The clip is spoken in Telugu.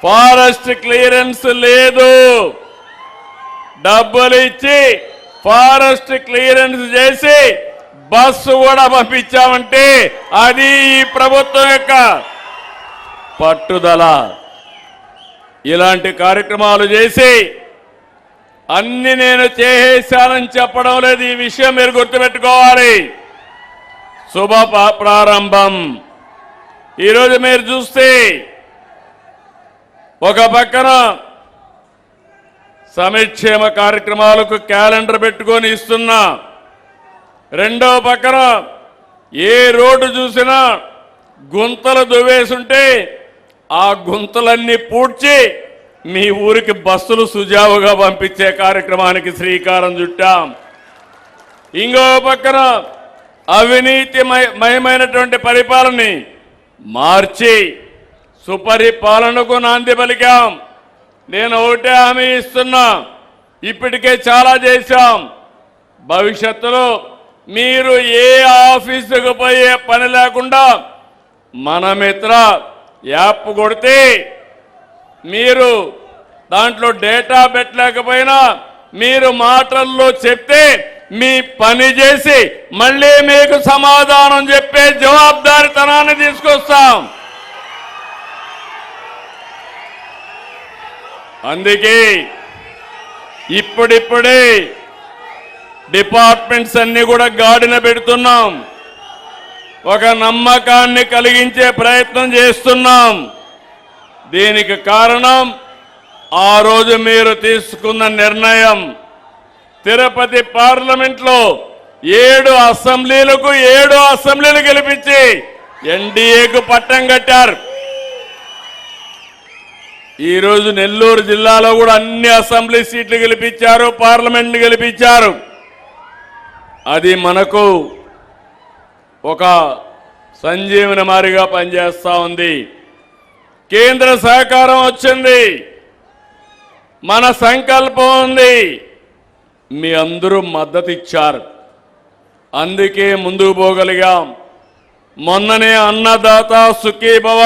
ఫారెస్ట్ క్లియరెన్స్ లేదు. డబ్బులు ఇచ్చి ఫారెస్ట్ క్లియరెన్స్ చేసి బస్సు కూడా పంపించామంటే అది ఈ ప్రభుత్వం యొక్క పట్టుదల. ఇలాంటి కార్యక్రమాలు చేసి అన్ని నేను చేసేశానని చెప్పడం లేదు. ఈ విషయం మీరు గుర్తుపెట్టుకోవాలి. శుభ ప్రారంభం. ఈరోజు మీరు చూస్తే ఒక పక్కన సంక్షేమ కార్యక్రమాలకు క్యాలెండర్ పెట్టుకొని ఇస్తున్నా, రెండో పక్కన ఏ రోడ్డు చూసినా గుంతలు దువ్వేసుంటే ఆ గుంతలన్నీ పూడ్చి మీ ఊరికి బస్సులు సుజావుగా పంపించే కార్యక్రమానికి శ్రీకారం చుట్టాం. ఇంకో పక్కన అవినీతిమయమైనటువంటి పరిపాలనని మార్చి సుపరిపాలనకు నాంది పలికాం. నేను ఒకటే హామీ ఇస్తున్నా, ఇప్పటికే చాలా చేశాం. భవిష్యత్తులో మీరు ఏ ఆఫీసుకు పోయే పని లేకుండా మన మిత్ర యాప్ కొడితే మీరు దాంట్లో డేటా పెట్టలేకపోయినా మీరు మాటల్లో చెప్తే మీ పని చేసి మళ్ళీ మీకు సమాధానం చెప్పే జవాబుదారీతనాన్ని తీసుకొస్తాం. అందుకే ఇప్పుడిప్పుడే డిపార్ట్మెంట్స్ అన్ని కూడా గాడిన పెడుతున్నాం. ఒక నమ్మకాన్ని కలిగించే ప్రయత్నం చేస్తున్నాం. దీనికి కారణం ఆ రోజు మీరు తీసుకున్న నిర్ణయం. తిరుపతి పార్లమెంట్లో 7 అసెంబ్లీలు గెలిపించి ఎన్డీఏకు పట్టం కట్టారు. ఈరోజు నెల్లూరు జిల్లాలో కూడా అన్ని అసెంబ్లీ సీట్లు గెలిపించారు, పార్లమెంట్ గెలిపించారు. అది మనకు ఒక సంజీవని మారిగా పనిచేస్తా ఉంది. కేంద్ర సహకారం వచ్చింది, మన సంకల్పం ఉంది, మీ అందరూ మద్దతు ఇచ్చారు. అందుకే ముందుకు పోగలిగాం. మొన్ననే అన్నదాత సుఖీభవ